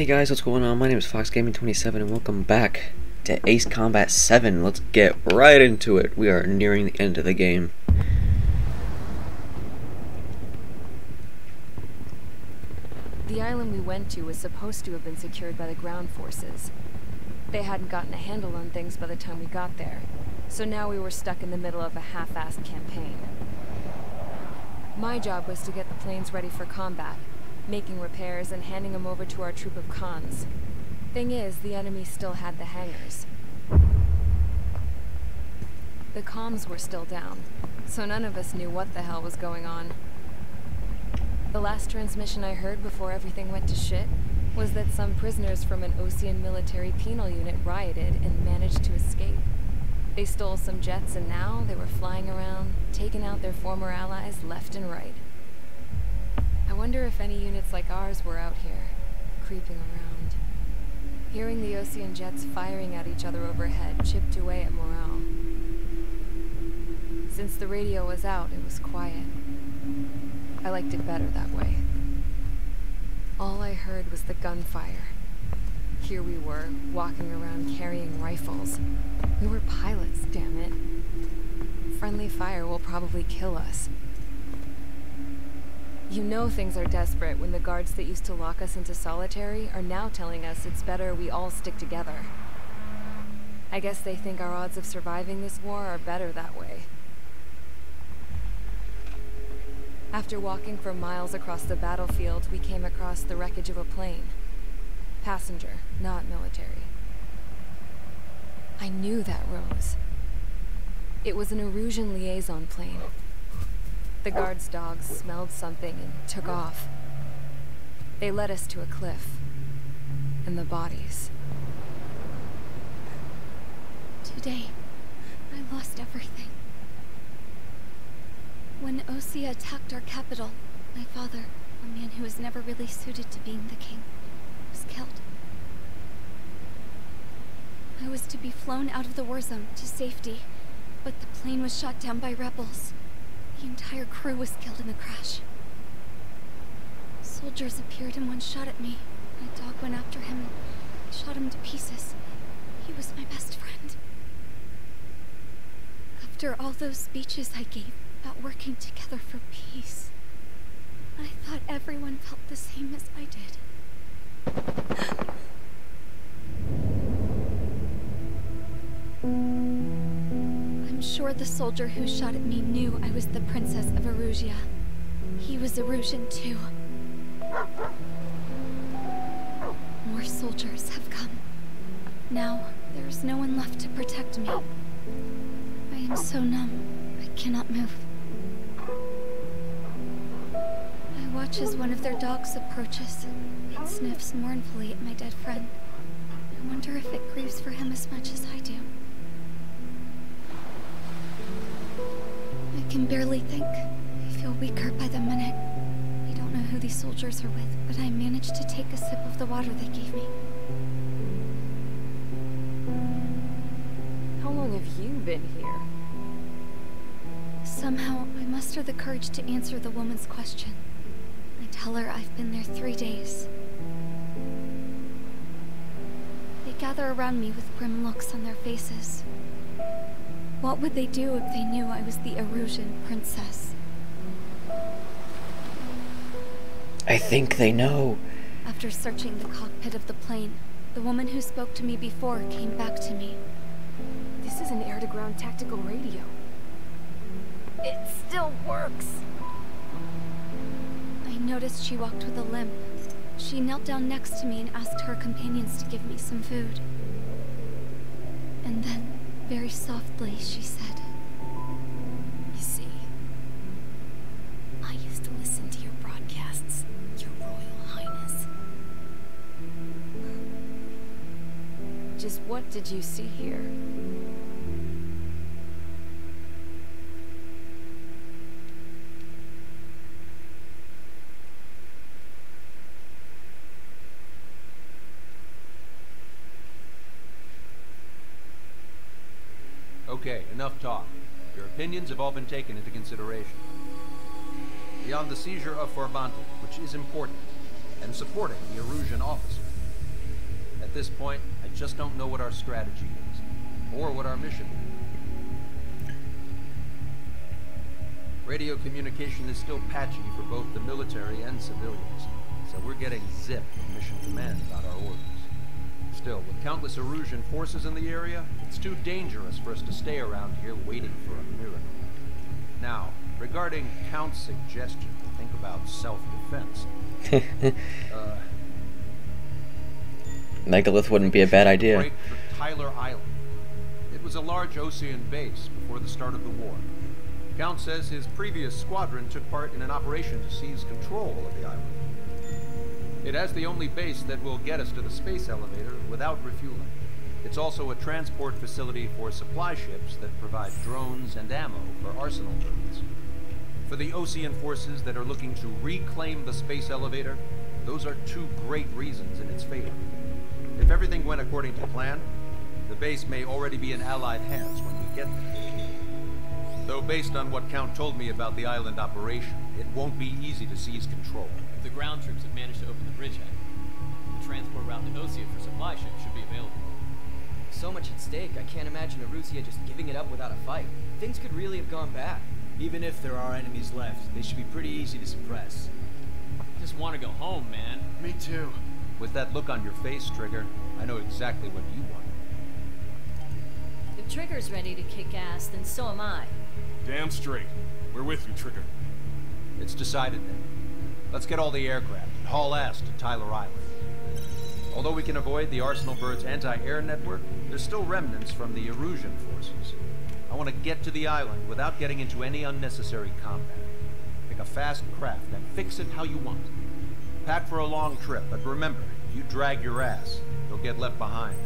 Hey guys, what's going on? My name is FoxGaming27 and welcome back to Ace Combat 7. Let's get right into it. We are nearing the end of the game. The island we went to was supposed to have been secured by the ground forces. They hadn't gotten a handle on things by the time we got there, so now we were stuck in the middle of a half-assed campaign. My job was to get the planes ready for combat, making repairs and handing them over to our troop of cons. Thing is, the enemy still had the hangars. The comms were still down, so none of us knew what the hell was going on. The last transmission I heard before everything went to shit was that some prisoners from an Osean military penal unit rioted and managed to escape. They stole some jets and now they were flying around, taking out their former allies left and right. I wonder if any units like ours were out here, creeping around. Hearing the Osean jets firing at each other overhead chipped away at morale. Since the radio was out, it was quiet. I liked it better that way. All I heard was the gunfire. Here we were, walking around carrying rifles. We were pilots, damn it. Friendly fire will probably kill us. You know things are desperate when the guards that used to lock us into solitary are now telling us it's better we all stick together. I guess they think our odds of surviving this war are better that way. After walking for miles across the battlefield, we came across the wreckage of a plane. Passenger, not military. I knew that rose. It was an Erusian liaison plane. The guard's dogs smelled something and took off. They led us to a cliff. And the bodies. Today, I lost everything. When Osea attacked our capital, my father, a man who was never really suited to being the king, was killed. I was to be flown out of the war zone to safety, but the plane was shot down by rebels. The entire crew was killed in the crash. Soldiers appeared and one shot at me. My dog went after him and shot him to pieces. He was my best friend. After all those speeches I gave about working together for peace, I thought everyone felt the same as I did. I'm sure the soldier who shot at me knew I was the Princess of Erusia. He was Erusian too. More soldiers have come. Now, there's no one left to protect me. I am so numb, I cannot move. I watch as one of their dogs approaches. It sniffs mournfully at my dead friend. I wonder if it grieves for him as much as I do. I can barely think. I feel weaker by the minute. I don't know who these soldiers are with, but I managed to take a sip of the water they gave me. How long have you been here? Somehow, I muster the courage to answer the woman's question. I tell her I've been there 3 days. They gather around me with grim looks on their faces. What would they do if they knew I was the Erusian princess? I think they know. After searching the cockpit of the plane, the woman who spoke to me before came back to me. This is an air-to-ground tactical radio. It still works. I noticed she walked with a limp. She knelt down next to me and asked her companions to give me some food. And then, very softly, she said, "You see, I used to listen to your broadcasts, Your Royal Highness." Just what did you see here? Okay, enough talk. Your opinions have all been taken into consideration. Beyond the seizure of Farbanti, which is important, and supporting the Erusian officer, At this point, I just don't know what our strategy is, or what our mission is. Radio communication is still patchy for both the military and civilians, so we're getting zip from Mission Command about our orders. Still, with countless Erusian forces in the area, it's too dangerous for us to stay around here waiting for a miracle. Now, regarding Count's suggestion to think about self-defense, Megalith wouldn't be a bad idea. break for Tyler Island. It was a large Osean base before the start of the war. Count says his previous squadron took part in an operation to seize control of the island. It has the only base that will get us to the space elevator without refueling. It's also a transport facility for supply ships that provide drones and ammo for arsenal birds. For the Osean forces that are looking to reclaim the space elevator, those are two great reasons in its favor. If everything went according to plan, the base may already be in Allied hands when we get there. Though based on what Count told me about the island operation, it won't be easy to seize control. If the ground troops have managed to open the bridgehead, the transport route to Osea for supply ships should be available. So much at stake, I can't imagine Erusia just giving it up without a fight. Things could really have gone bad. Even if there are enemies left, they should be pretty easy to suppress. I just want to go home, man. Me too. With that look on your face, Trigger, I know exactly what you want. If Trigger's ready to kick ass, then so am I. Damn straight. We're with you, Trigger. It's decided then. Let's get all the aircraft and haul ass to Tyler Island. Although we can avoid the Arsenal Bird's anti-air network, there's still remnants from the Erusian forces. I want to get to the island without getting into any unnecessary combat. Pick a fast craft and fix it how you want. Pack for a long trip, but remember, if you drag your ass, you'll get left behind.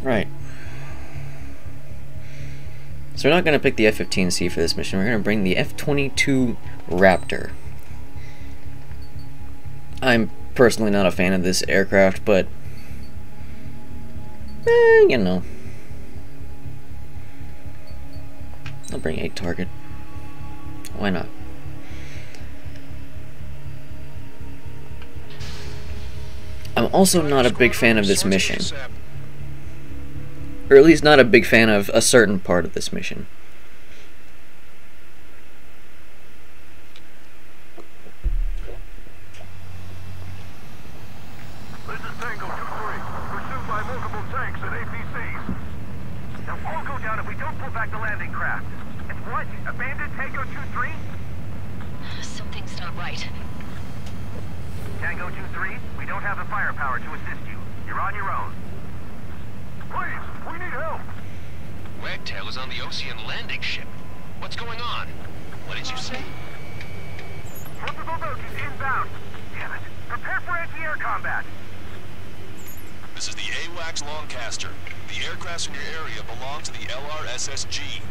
Right. So we're not going to pick the F-15C for this mission. We're going to bring the F-22 Raptor. I'm personally not a fan of this aircraft, but you know. I'll bring a target. Why not? I'm also not a big fan of this mission. Or at least not a big fan of a certain part of this mission. This is Tango 2-3, pursued by multiple tanks and APCs. They'll all go down if we don't pull back the landing craft. And what? Abandoned Tango 2-3? Something's not right. Tango 2-3, we don't have the firepower to assist you. You're on your own. Please, we need help. Wagtail is on the Osean landing ship. What's going on? What did you say? Multiple bogies inbound. Damn it. Prepare for anti-air combat. This is the AWACS Longcaster. The aircrafts in your area belong to the LRSSG.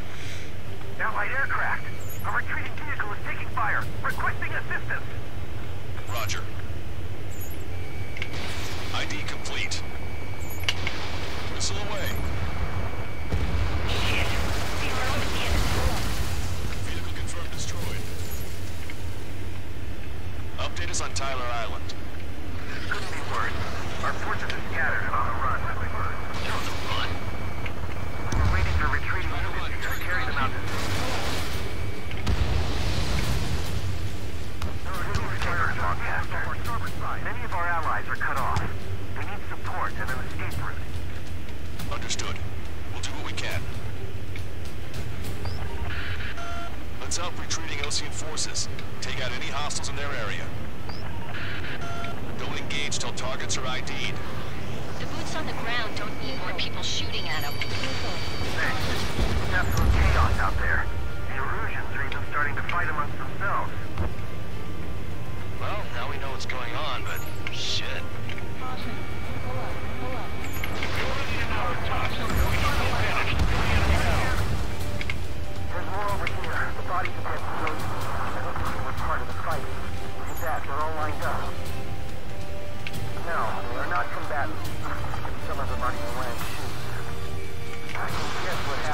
Allied aircraft. A retreating vehicle is taking fire. Requesting assistance. Roger. ID complete. Missile away. Shit. Vehicle confirmed destroyed. Update us on Tyler Island. Couldn't be worse. Our forces are scattered and on the run. They're on the run. We're waiting for retreating units to carry them out to Many of our allies are cut off. We need support and an escape route. Understood. We'll do what we can. Let's help retreating Osean forces. Take out any hostiles in their area. Don't engage till targets are ID'd. The boots on the ground don't need more people shooting at them. Thanks. It's absolute chaos out there. The Erusians are even starting to fight amongst themselves. Well, now we know what's going on, but shit. There's more over here. The bodies of dead civilians. I don't think they were part of the fight. Look at that. They're all lined up. No, they are not combatants. Some of them aren't even wearing shoes. I can guess what happened.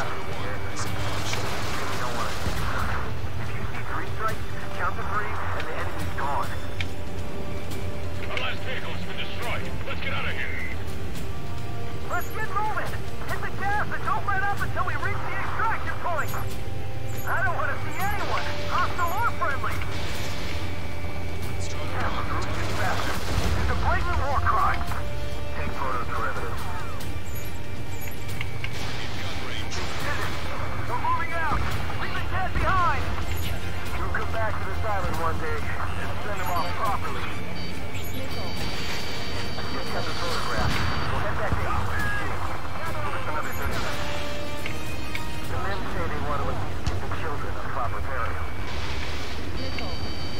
Get moving! Hit the gas and don't let up until we reach the extraction point! I don't want to see anyone, hostile or friendly! Yes, Erusian bastard. It's a blatant war crime. Take photos for evidence. We're moving out! Leave the cat behind! We'll come back to this island one day and send them off properly. I just got the photograph. We'll head back to HPC. Give us another 30 minutes. The men say they want to at least give the children a proper burial.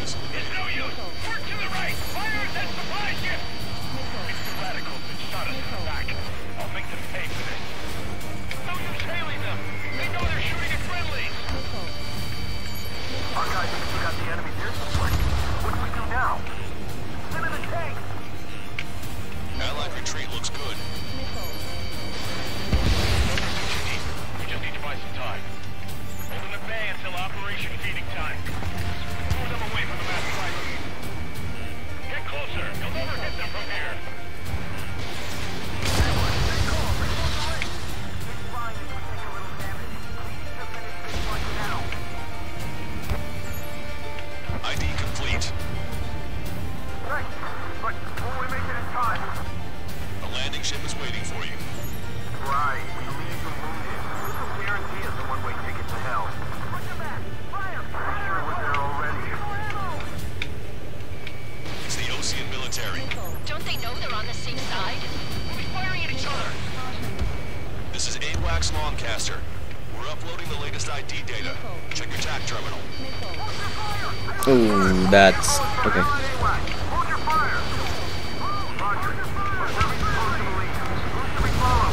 It's no use! Work to the right! Fire at that supply ship! It's the radicals that shot us in the back. I'll make them pay for this. No use hailing them! They know they're shooting at friendlies! Our guys think we got the enemy's air support. What do we do now? Send in the tanks! Allied retreat looks good. We just need to buy some time. Hold in the bay until operation feeding time. Move them away from the mass fighter. Get closer. You'll never hit them from here. Stay calm. Bring on the ring. It's fine if we take a little damage. We need to finish this one now. ID complete. Right. But will we make it in time? A landing ship is waiting for you. Right. We leave them wounded. This will guarantee us a one-way ticket to hell. Push them back. Fire! Fire! Sure we're there already. It's the Osean military. Don't they know they're on the same side? We'll be firing at each other. This is AWACS Longcaster. We're uploading the latest ID data. Check your TAC terminal. Ooh, that's okay. Hold your fire! Roger. Where's every supposed to leave? Who should we follow?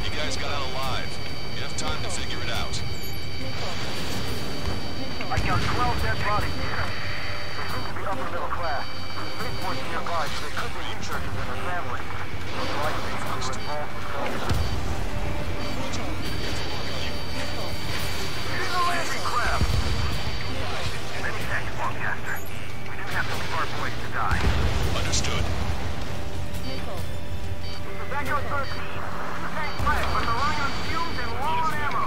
You guys got out alive. You have time to figure it out. I count 12 dead bodies here. They seem to be upper middle class. The spaceport's nearby, so they could be researchers and their families. Most likely, they were involved with culture. Hitting the landing craft! Many thanks, Longcaster. We didn't have to leave our boys to die. Understood. Echo 13. Two tanks left, but they're running on fumes and low on ammo.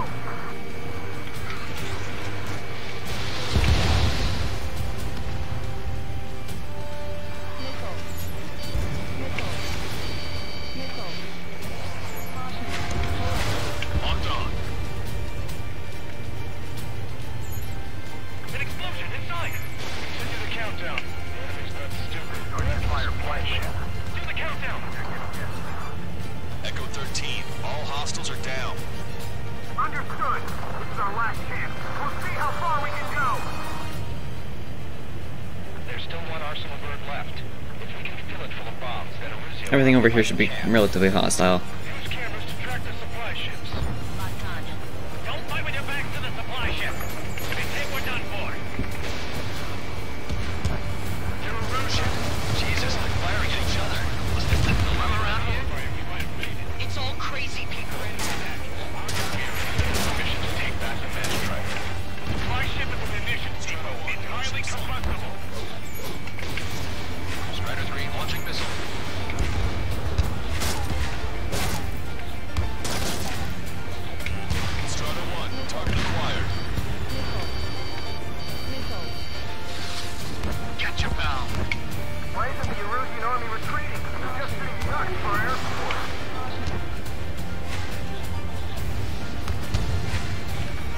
Locked on. An explosion inside! Send you the countdown. The enemy's not stupid. Or you fire blank. Do the countdown! Echo 13. All hostiles are down. Understood. This is our last chance. We'll see how far we can go. There's still one arsenal bird left. If we can fill it full of bombs, then Erusian... Everything over here should be relatively hostile. Use cameras to track the supply ships. Don't fight with your backs to the supply ship. If you take, we're done for. They're Erusian. Jesus, they're firing at each other. Was there a dilemma around here? It's all crazy people. Permission to take back the Mesh Strider. Supply ship at the munitions depot. It's highly combustible. Strider 3 launching missile. Strider 1, target acquired. Catch you, pal. Why isn't the Erusian army retreating? They're just being nuts for air support.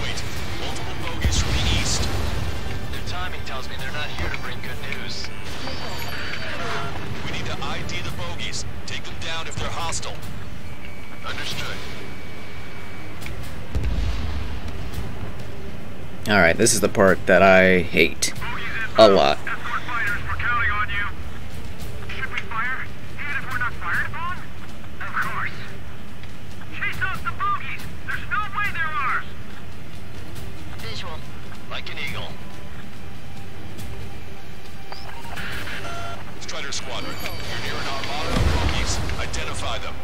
Wait, multiple bogies from the east. Their timing tells me they're not here to bring good news. We need to ID the bogies. Take them down if they're hostile. Understood. Alright, this is the part that I hate a lot. Escort fighters, we're counting on you. Should we fire? Even if we're not fired upon? Of course. Chase out the bogies! There's no way they're ours! Visual. Like an eagle. Strider Squadron, you're near an armada of bogies. Identify them.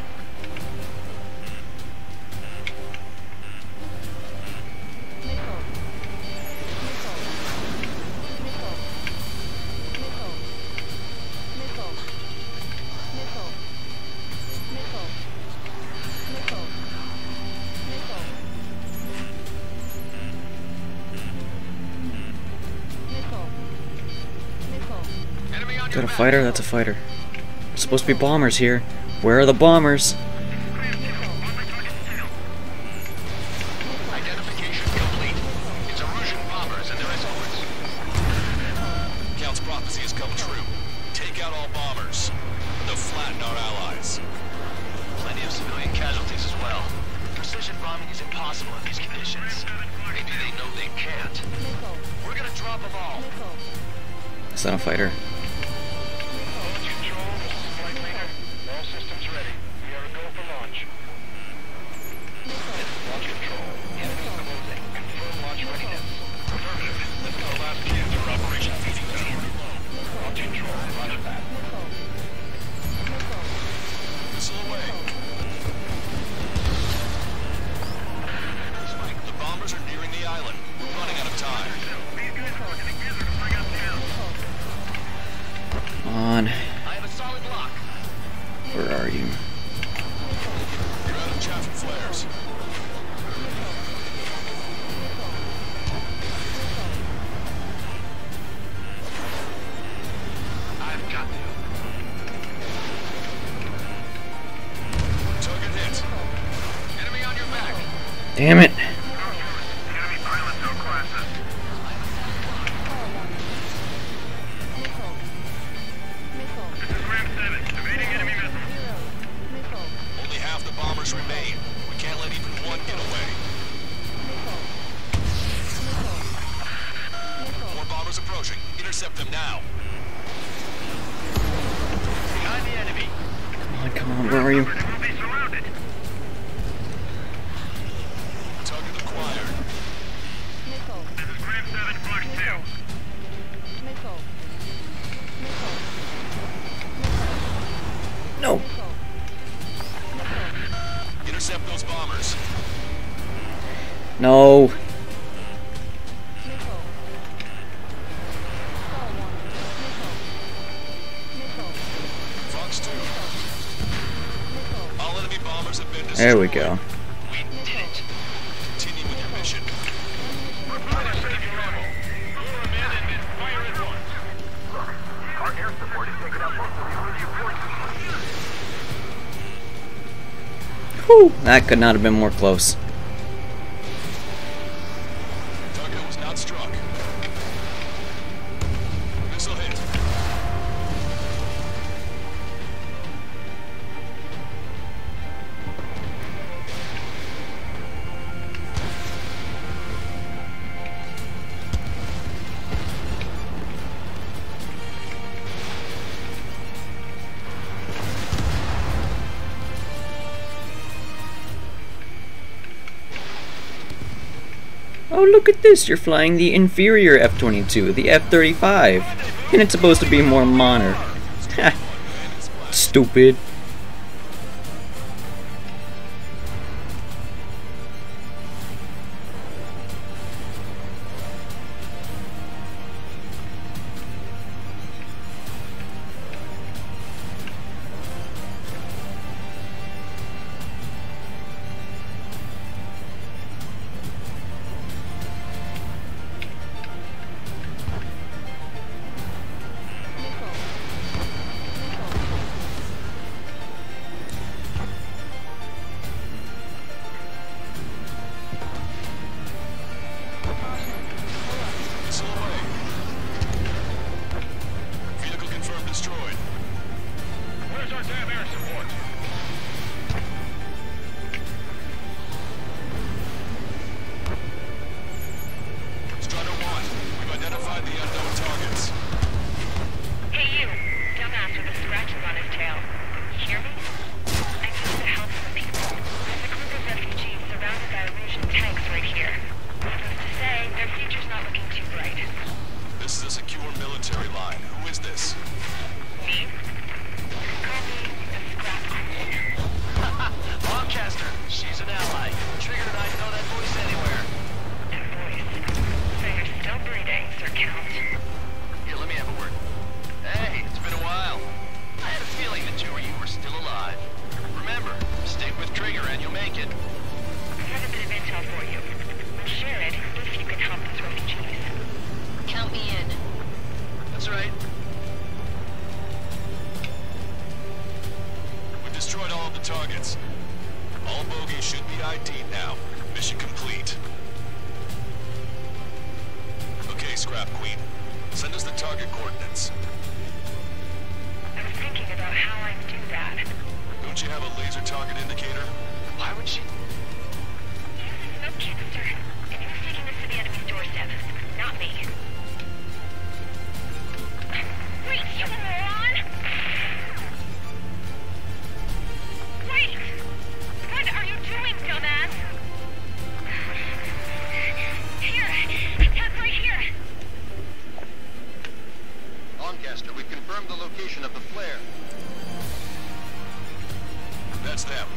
that a fighter? That's a fighter. There's supposed to be bombers here. Where are the bombers? Identification complete. It's Erusian bombers and their escorts. Count's prophecy has come true. Take out all bombers. They'll flatten our allies. Plenty of civilian casualties as well. Precision bombing is impossible in these conditions. Maybe they know they can't. We're gonna drop them all. Is that a fighter? All systems ready. We are a go for launch. Launch control. Enemy closing. Confirm launch readiness. Affirmative. This is our last chance for Operation Feeding Zone. Launch control. Roger that. Missile away. Spike, the bombers are nearing the island. We're running out of time. Come on. I have a solid lock. Where are you? You're out of chaff and flares. I've got you. Target hit. Enemy on your back. Damn it. Enemy pilots, no classes. This is Ram 7. Evading enemy missiles. Only half the bombers remain. We can't let even one get away. More bombers approaching. Intercept them now. Behind the enemy. Come on, where are you? They will be surrounded. Target acquired. This is Ram 7, Fox 2. No. Intercept those bombers. No. Fox 2. All enemy bombers have been destroyed. There we go. We did it. Continue with your mission. Report save your ammo. Lure them in and then fire at once. Our air support is taking out most of the Erusian forces. Whew, that could not have been more close. Target was not struck. Missile hit. Oh, look at this. You're flying the inferior F-22, the F-35. And it's supposed to be more modern. Stupid. Missile away. Vehicle confirmed destroyed. Where's our damn air support? Strider 1, we've identified the unknown targets. Hey you, dumbass with the scratches on his tail. You hear me? I need to help some people. There's a group of refugees surrounded by Erusian tanks right here. Needless to say, their future's not looking too bright. This is a secure military line. Who is this? Me? Call me the Scrap Queen. Lancaster. She's an ally. Trigger and I know that voice anywhere. And voice. So you're still breathing, Sir Count. Here, let me have a word. Hey, it's been a while. I had a feeling the two of you were still alive. Remember, stick with Trigger and you'll make it. I have a bit of intel for you. We'll share it if you can help those refugees. Count me in. That's right. targets. All bogies should be ID'd now. Mission complete. Okay, Scrap Queen. Send us the target coordinates. I was thinking about how I'd do that. Don't you have a laser target indicator? Why would she? Using smoke canister. And who's taking this to the enemy's doorstep? Not me. Wait, you moron! Wait! What are you doing, dumbass? Here! It's right here! Lancaster, we've confirmed the location of the flare. That's them.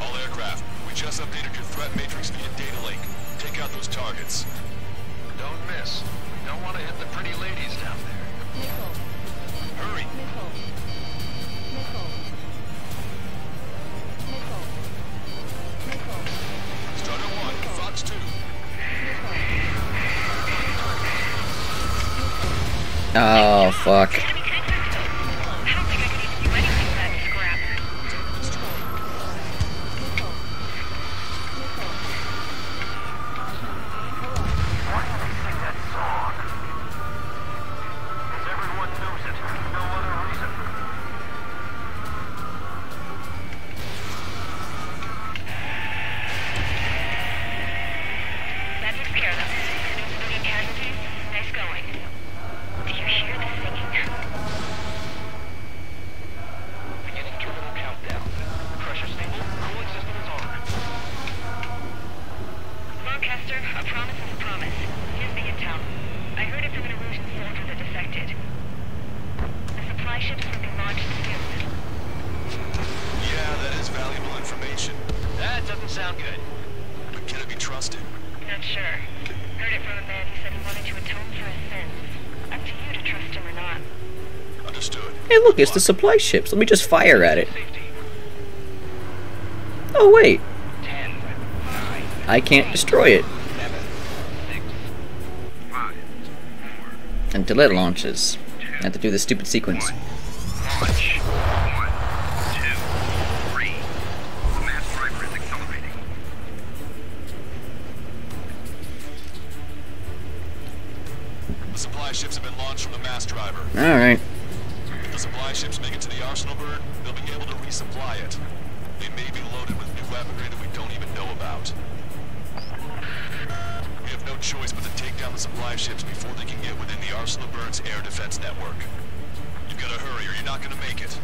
All aircraft, we just updated your threat matrix via data link. Take out those targets. Don't miss. We don't want to hit the pretty ladies down there. Nicole. Hurry. Nicole. Nicole. Nicole. Nicole. Starter 1, Fox 2. Oh, fuck. I don't think I could even do anything with that scrap. Why do they sing that song? Because everyone knows it. No other reason. That takes care of them. No civilian casualties? Nice going. Do you hear the singing? Beginning terminal countdown. Pressure stable. Cooling system is on. Lancaster, a promise is a promise. Here's the intel. I heard it from an illusion soldier that defected. The supply ships will be launched soon. Yeah, that is valuable information. That doesn't sound good. But can it be trusted? Not sure. Heard it from a man who said he wanted to atone for his sins. Up to you to trust him or not. Understood. Hey, look, it's the supply ships. Let me just fire at it. Oh, wait. 10, 9, I can't destroy it 7, 6, 5, 4, until it launches. I have to do this stupid sequence. launch. 1, 2, 3. The mass driver is accelerating. The supply ships have been launched from the mass driver. Alright. If the supply ships make it to the arsenal bird, they'll be able to resupply it. They may be loaded with new weaponry that we don't even know about. We have no choice but to take down the supply ships before they can get within the Arsenal Bird's air defense network. You've got to hurry or you're not going to make it.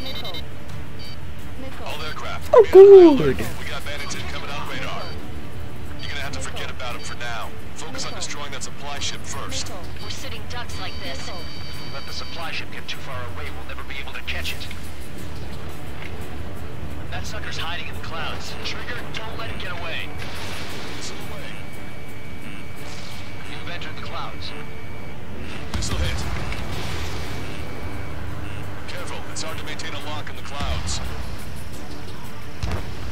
Nicole. Nicole. All aircraft. Oh, be on high good. alert. We got bandits incoming on radar. You're going to have to forget about them for now. Focus on destroying that supply ship first. Nicole. We're sitting ducks like this. Nicole. Let the supply ship get too far away, we'll never be able to catch it. That sucker's hiding in the clouds. Trigger, don't let it get away. Missile away. You've entered the clouds. Missile hit. Careful, it's hard to maintain a lock in the clouds.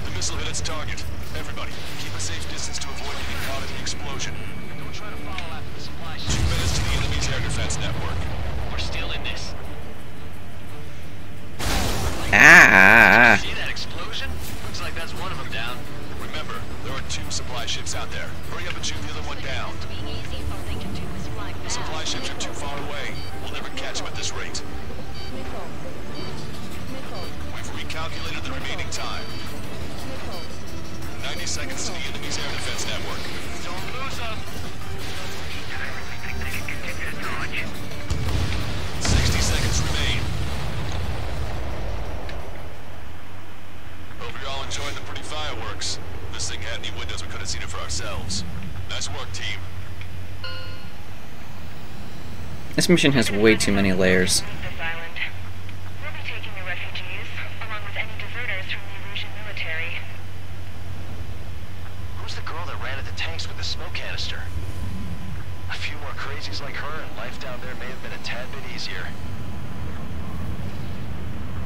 The missile hit its target. Everybody, keep a safe distance to avoid getting caught in the explosion. Don't try to follow after the supply ship. 2 minutes to the enemy's air defense network. We're still in this. Ah! See that explosion? Looks like that's one of them down. Remember, there are 2 supply ships out there. Hurry up and shoot the other one down. All they can do is fly The fast. supply ships are too far away. We'll never catch them at this rate. Nicole. Nicole. We've recalculated the remaining time. Nicole. 90 seconds to the enemy's air defense network. Don't lose them. 60 seconds remain. Hope you're all enjoying the pretty fireworks. If this thing had any windows, we could have seen it for ourselves. Nice work, team. This mission has way too many layers. This island. We'll be taking the refugees, along with any deserters from the Erusian military. Who's the girl that ran at the tanks with the smoke canister? A few more crazies like her, and life down there may have been a tad bit easier.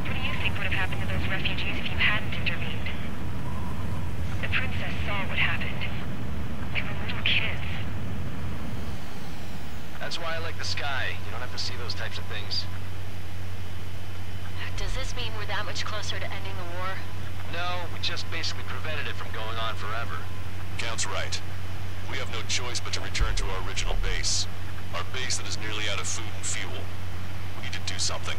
What do you think would have happened to those refugees if you hadn't intervened? The princess saw what happened. They were little kids. That's why I like the sky. You don't have to see those types of things. Does this mean we're that much closer to ending the war? No, we just basically prevented it from going on forever. Count's right. We have no choice but to return to our original base. Our base that is nearly out of food and fuel. We need to do something.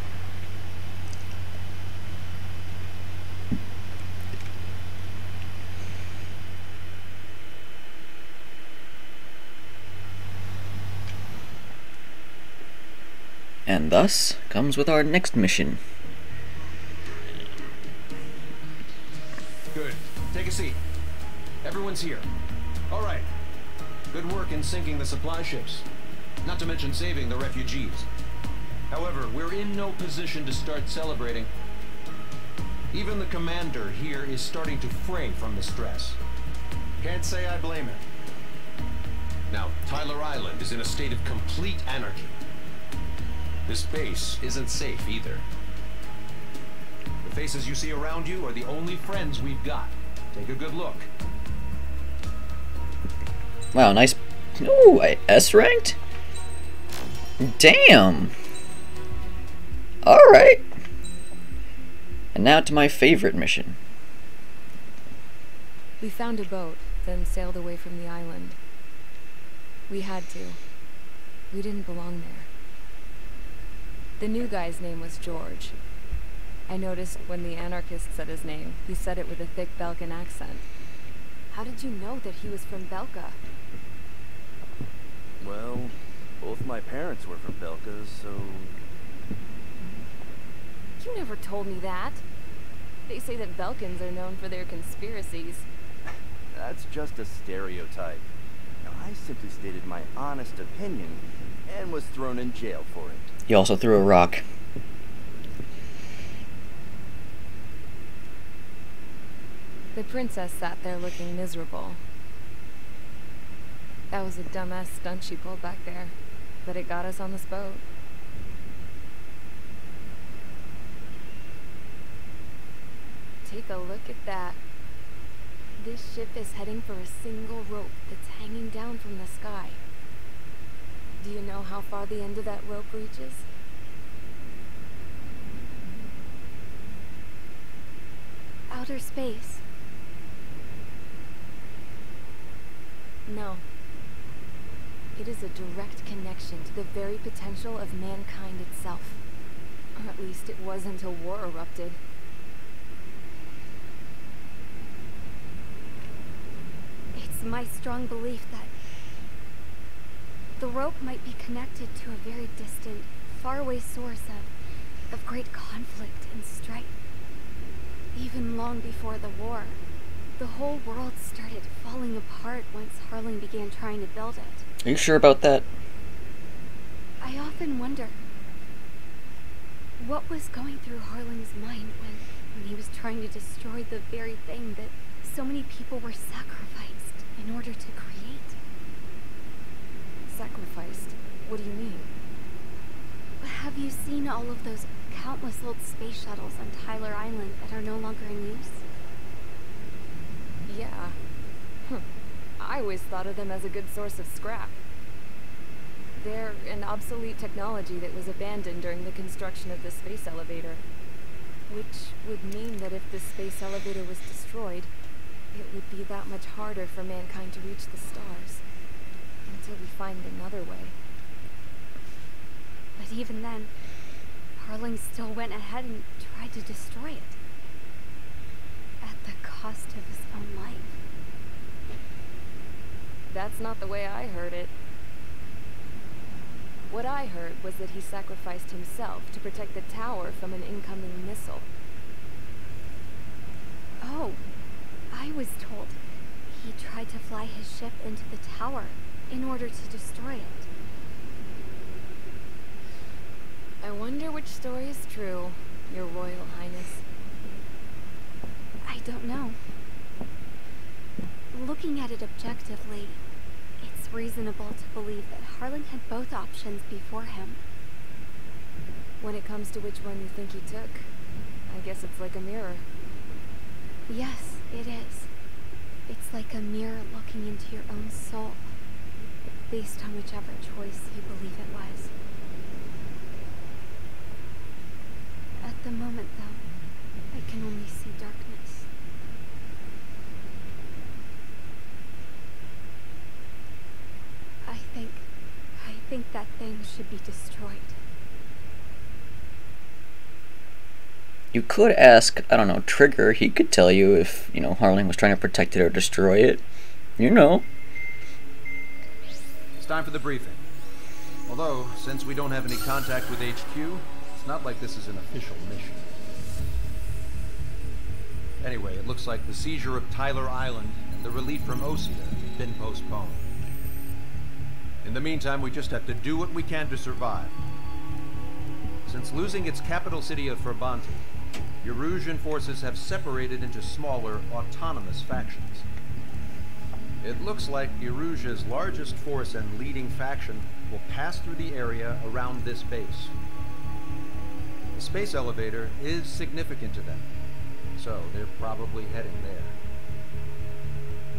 And thus comes with our next mission. Good. Take a seat. Everyone's here. All right. Good work in sinking the supply ships. Not to mention saving the refugees. However, we're in no position to start celebrating. Even the commander here is starting to fray from the stress. Can't say I blame him. Now, Tyler Island is in a state of complete anarchy. This base isn't safe either. The faces you see around you are the only friends we've got. Take a good look. Wow, nice. Ooh, S ranked? Damn! Alright. And now to my favorite mission. We found a boat, then sailed away from the island. We had to. We didn't belong there. The new guy's name was George. I noticed when the anarchist said his name, he said it with a thick Belkan accent. How did you know that he was from Belka? Well, both my parents were from Belka, so... You never told me that. They say that Belkans are known for their conspiracies. That's just a stereotype. Now, I simply stated my honest opinion and was thrown in jail for it. He also threw a rock. The princess sat there looking miserable. That was a dumbass stunt she pulled back there, but it got us on this boat. Take a look at that. This ship is heading for a single rope that's hanging down from the sky. Do you know how far the end of that rope reaches? Outer space. No. It is a direct connection to the very potential of mankind itself. Or at least it was until war erupted. It's my strong belief that the rope might be connected to a very distant, faraway source of great conflict and strife. Even long before the war, the whole world started falling apart once Harling began trying to build it. Are you sure about that? I often wonder what was going through Harling's mind when he was trying to destroy the very thing that so many people were sacrificed in order to create. Sacrificed? What do you mean? Have you seen all of those countless old space shuttles on Tyler Island that are no longer in use? Yeah. I always thought of them as a good source of scrap. They're an obsolete technology that was abandoned during the construction of the space elevator. Which would mean that if the space elevator was destroyed, it would be that much harder for mankind to reach the stars. Until we find another way. But even then, Harling still went ahead and tried to destroy it. At the cost of his own life. That's not the way I heard it. What I heard was that he sacrificed himself to protect the tower from an incoming missile. Oh, I was told he tried to fly his ship into the tower in order to destroy it. I wonder which story is true, Your Royal Highness. I don't know. Looking at it objectively, it's reasonable to believe that Harling had both options before him. When it comes to which one you think he took, I guess it's like a mirror. Yes, it is. It's like a mirror looking into your own soul, based on whichever choice you believe it was. At the moment, though, I can only see darkness. I think that thing should be destroyed. You could ask, I don't know, Trigger. He could tell you if, you know, Harling was trying to protect it or destroy it. You know. It's time for the briefing. Although, since we don't have any contact with HQ, it's not like this is an official mission. Anyway, it looks like the seizure of Tyler Island and the relief from Osea have been postponed. In the meantime, we just have to do what we can to survive. Since losing its capital city of Ferbanti, Erusian forces have separated into smaller, autonomous factions. It looks like Erusia's largest force and leading faction will pass through the area around this base. The space elevator is significant to them, so they're probably heading there.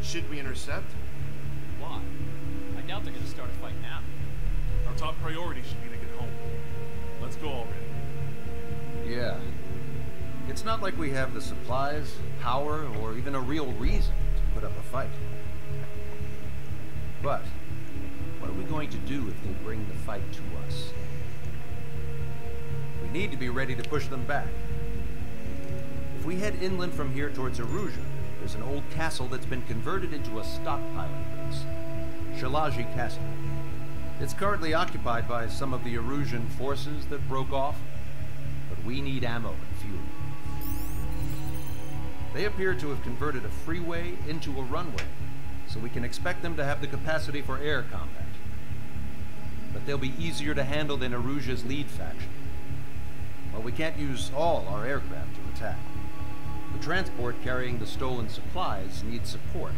Should we intercept? Why? I doubt they're gonna start a fight now. Our top priority should be to get home. Let's go already. Yeah. It's not like we have the supplies, power, or even a real reason to put up a fight. But, what are we going to do if they bring the fight to us? We need to be ready to push them back. If we head inland from here towards Erusia, there's an old castle that's been converted into a stockpiling base. Shalaji Castle. It's currently occupied by some of the Erusian forces that broke off, but we need ammo and fuel. They appear to have converted a freeway into a runway, so we can expect them to have the capacity for air combat. But they'll be easier to handle than Erusia's lead faction. Well, we can't use all our aircraft to attack. The transport carrying the stolen supplies needs support.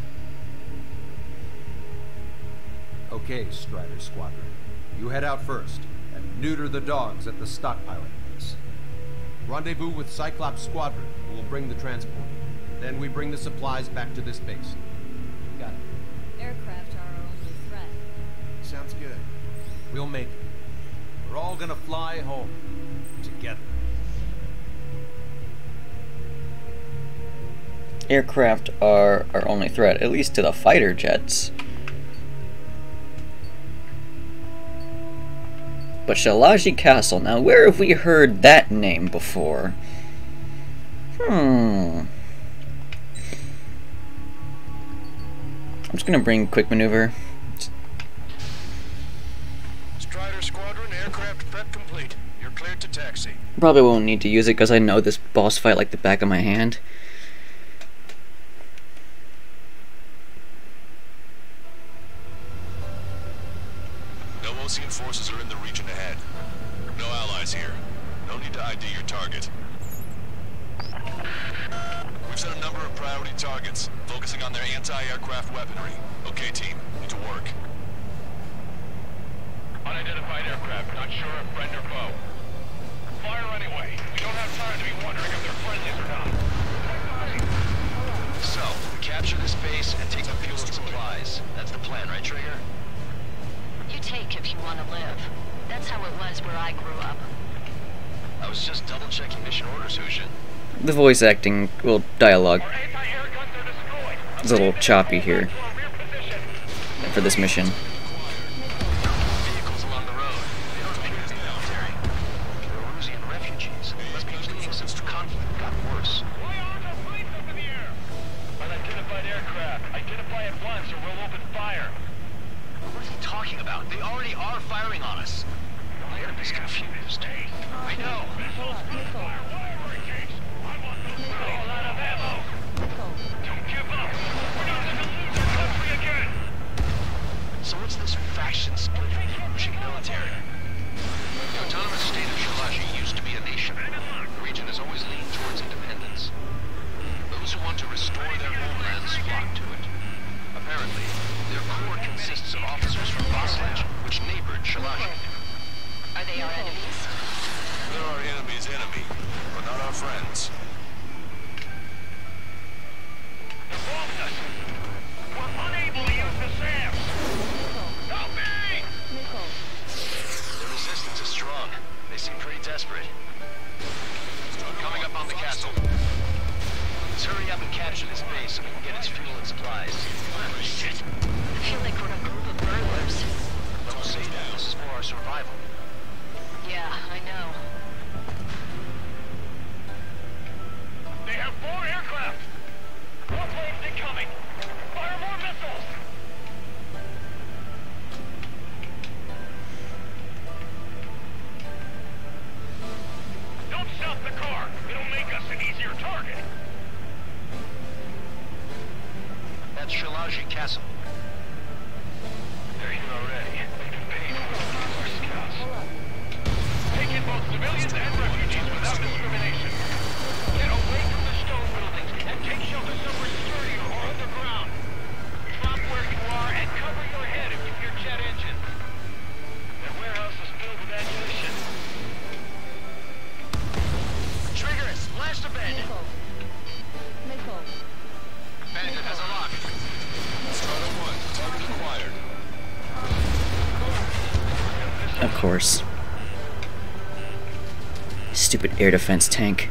Okay, Strider Squadron. You head out first, and neuter the dogs at the stockpiling base. Rendezvous with Cyclops Squadron, who will bring the transport. Then we bring the supplies back to this base. Got it. Aircraft are our only threat. Sounds good. We'll make it. We're all gonna fly home. Together. Aircraft are our only threat, at least to the fighter jets. But Shalaji Castle, now where have we heard that name before? I'm just gonna bring quick maneuver. Strider Squadron, aircraft prep complete. You're cleared to taxi. Probably won't need to use it because I know this boss fight like the back of my hand. No Osean forces are in the region ahead. No allies here. No need to ID your target. We've set a number of priority targets, focusing on their anti-aircraft weaponry. Okay, team, need to work. Unidentified aircraft, not sure if friend or foe. Fire anyway. We don't have time to be wondering if they're friendlies or not. So, capture this base and take the fuel and supplies. That's the plan, right, Trigger? You take if you want to live. That's how it was where I grew up. I was just double-checking mission orders, Hushin. The voice acting, well, dialogue is a little choppy here for this mission. Vehicles along the road. They don't speak as the military. They're Erusian refugees. Must be fleeing since the conflict got worse. Unidentified aircraft. Identify at once or we'll open fire. What is he talking about? They already are firing on us. The enemy's confused. I know. So what's this faction split in the Erusian military? The autonomous state of Shalaji used to be a nation. The region has always leaned towards independence. Those who want to restore their homelands flock to it. Apparently, their core consists of officers from Vaslij, which neighbored Shalaji. Are they our enemies? They're our enemy's enemy, but not our friends. We're unable to use the SAM. Help me! The resistance is strong. They seem pretty desperate. the cache at his base so we can get his fuel and supplies. Oh, shit. I feel like we're a group of burglars. Don't say that. This is for our survival. Yeah, I know. They have 4 aircraft! More planes incoming! Fire more missiles! Don't stop the car! It'll make us an easier target! That's Shalaji Castle. They're here already. They've been paid for our scouts. Take in both civilians and refugees without discrimination. Get away from the stone buildings and take shelter somewhere sturdier or underground. Drop where you are and cover your head if you hear jet engines. That warehouse is filled with ammunition. Trigger it! Splash the bed! Bandit has a lock. Strider 1, target acquired. Of course. Stupid air defense tank.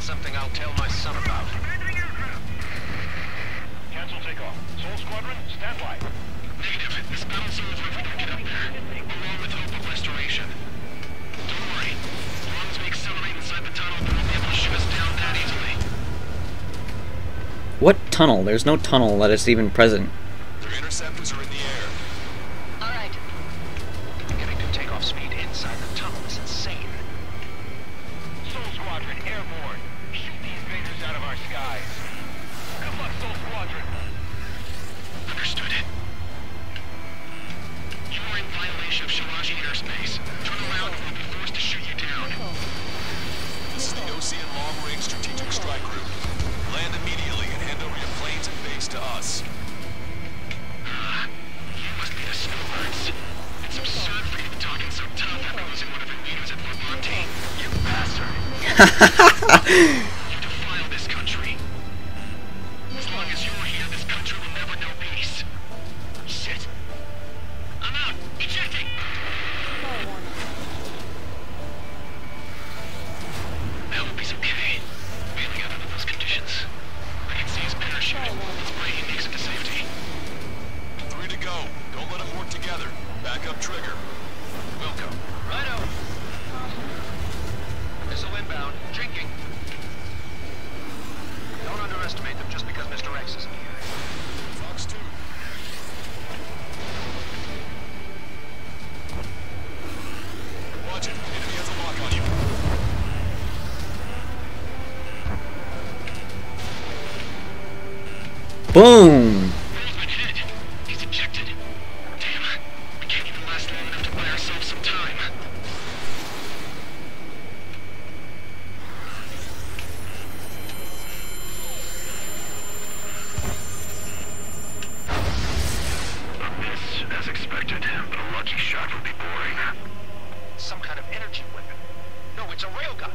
Something I'll tell my son about. Cancel takeoff. Soul Squadron, stand by. Negative. This battle zone is ready to get up there, along with hope of restoration. Don't worry. As long as we accelerate inside the tunnel, they won't be able to shoot us down that easily. What tunnel? There's no tunnel that is even present. Their interceptors are in the air. All right. Getting to takeoff speed inside the tunnel is insane. Soul Squadron, airborne. Shoot the invaders out of our skies. Good luck, Soul Squadron. Understood. You are in violation of Shalaji airspace. Turn around or we'll be forced to shoot you down. This is the Ocean Long-Range Strategic Strike Group. Land immediately and hand over your planes and base to us. You must be the snowbirds. It's absurd for you to talk in so tough after losing one of your leaders at Fort Monty. You bastard. You defile this country. As long as you're here, this country will never know peace. Shit. I'm out. Ejecting. I hope he's okay. Bailing out under those conditions. I can see his parachute. Let's pray he makes it to safety. 3 to go. Don't let them work together. Back up trigger. Wilco. Righto. Missile inbound. Drinking. Don't underestimate them just because Mr. X isn't here. Fox 2. Watch it. Enemy has a lock on you. Boom! Roseman hit. He's ejected. Damn. We can't even last long enough to buy ourselves some time. A miss, as expected, but a lucky shot would be boring. Some kind of energy weapon. No, it's a railgun.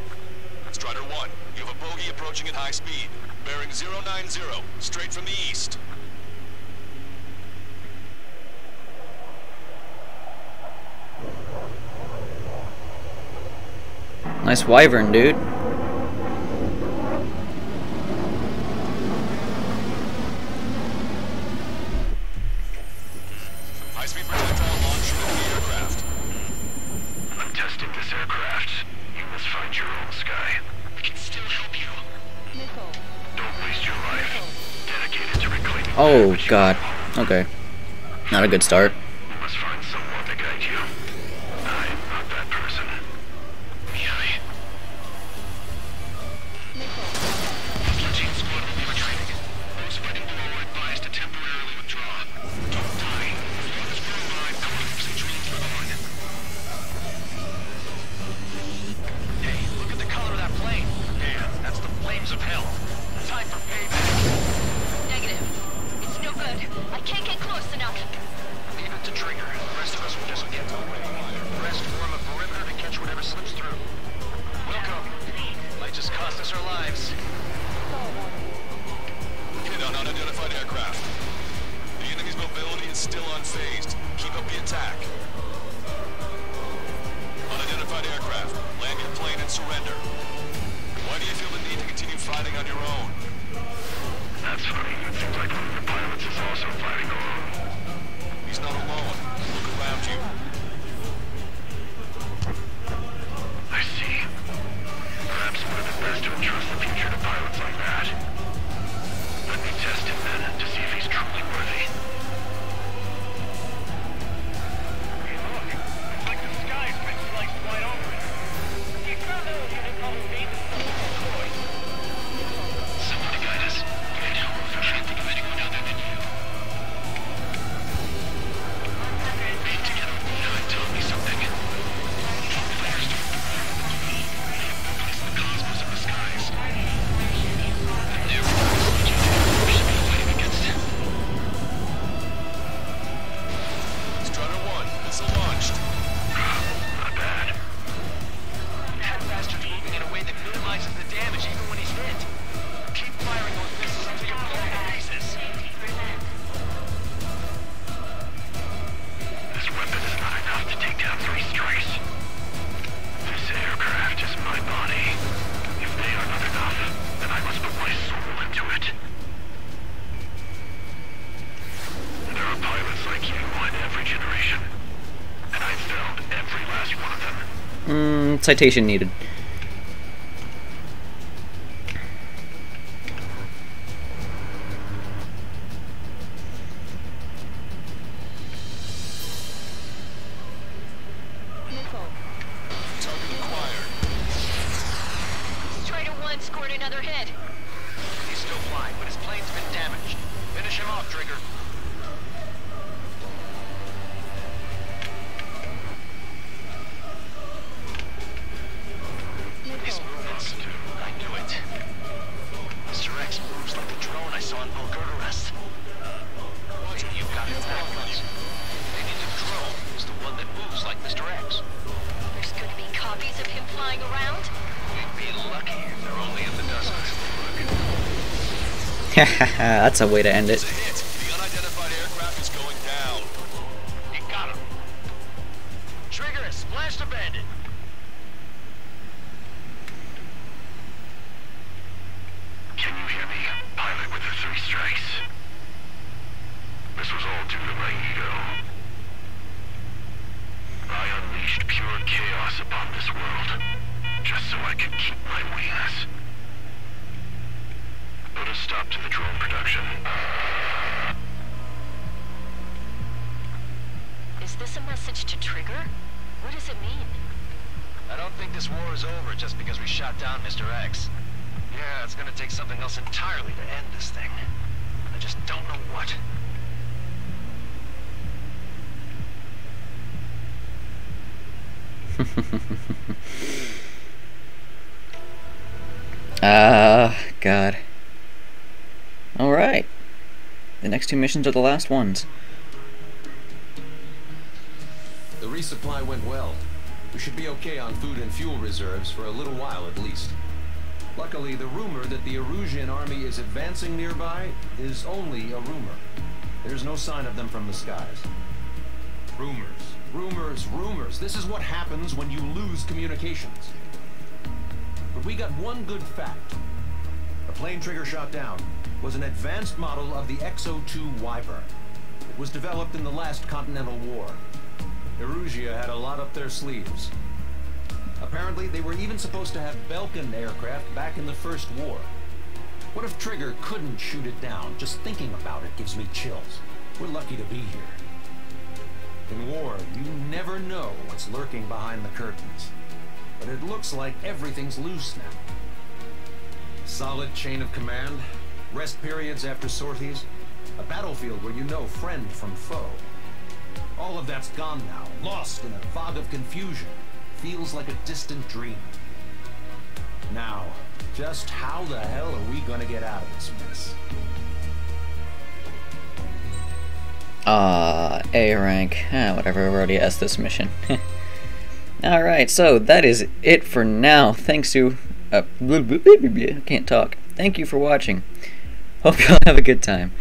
Strider 1, you have a bogey approaching at high speed. Bearing 090, straight from the east. Nice wyvern, dude. High-speed projectile launcher in the aircraft. I'm testing this aircraft. You must find your own sky. We can still help you. Don't waste your life. Dedicated to Oh god. Okay. Not a good start. Must find someone to guide you. I'm not that person. Yummy. Platoon squad will be retreating. Those fighting below are advised to temporarily withdraw. Don't die. As long as we're alive, our hopes and dreams live on. Hey, look at the color of that plane. Yeah, that's the flames of hell. Time for payback. Negative. It's no good. I can't get close enough. Leave it to Trigger. The rest of us will just get away. The rest form a perimeter to catch whatever slips through. Welcome. Might just cost us our lives. Hit on unidentified aircraft. The enemy's mobility is still unfazed. Keep up the attack. Unidentified aircraft. Land your plane and surrender. Why do you feel the need to continue fighting on your own? That's funny. It seems like one of the pilots is also fighting alone. He's not alone. Look around you. I see. Perhaps it would have been best to entrust the future to pilots like that. Let me test him then to see if he's truly worthy. Hey, look. It's like the sky's been sliced wide open. You found out you didn't know me. Someone to guide us. I know. I can't think of anyone other than you. Be together with me now and tell me something. Flares to replace the cosmos of the skies. The new should be fighting against him. Strutter 1, missile launched. Not bad. That bastard's moving in a way that minimizes the damage even when he's hit. Keep firing those missiles until you're blown to pieces. This weapon is not enough to take down 3 strikes. This aircraft is my body. If they are not enough, then I must put my soul into it. There are pilots like you in every generation. And I've found every last one of them. Citation needed. Target acquired. Strider 1 scored another hit. He's still flying, but his plane's been damaged. Finish him off, Trigger. These movements, I knew it. Mr. X moves like the drone I saw in Bulgurarest. You got it backwards. Maybe the drone is the one that moves like Mr. X. There's gonna be copies of him flying around? We'd be lucky if they're only in the dozens. That's a way to end It's it. a hit. The unidentified aircraft is going down. You got him. Trigger has splashed a bandit. Can you hear me, pilot with the 3 strikes? This was all due to my ego. I unleashed pure chaos upon this world, just so I could keep my wings. Put a stop to the drone production. Is this a message to Trigger? What does it mean? I don't think this war is over just because we shot down Mr. X. Yeah, it's gonna take something else entirely to end this thing. I just don't know what. God. Alright. The next 2 missions are the last ones. The resupply went well. We should be okay on food and fuel reserves for a little while at least. Luckily, the rumor that the Erusian army is advancing nearby is only a rumor. There's no sign of them from the skies. Rumors, rumors, rumors. This is what happens when you lose communications. But we got one good fact. The plane Trigger shot down was an advanced model of the XO2 Wyvern. It was developed in the last Continental War. Erusia had a lot up their sleeves. Apparently, they were even supposed to have Belkin aircraft back in the First War. What if Trigger couldn't shoot it down? Just thinking about it gives me chills. We're lucky to be here. In war, you never know what's lurking behind the curtains. But it looks like everything's loose now. Solid chain of command, rest periods after sorties, a battlefield where you know friend from foe. All of that's gone now, lost in a fog of confusion. Feels like a distant dream. Now, just how the hell are we gonna get out of this mess? A rank. Whatever, I've already asked this mission. Alright, so that is it for now. Thanks to... I can't talk. Thank you for watching. Hope y'all have a good time.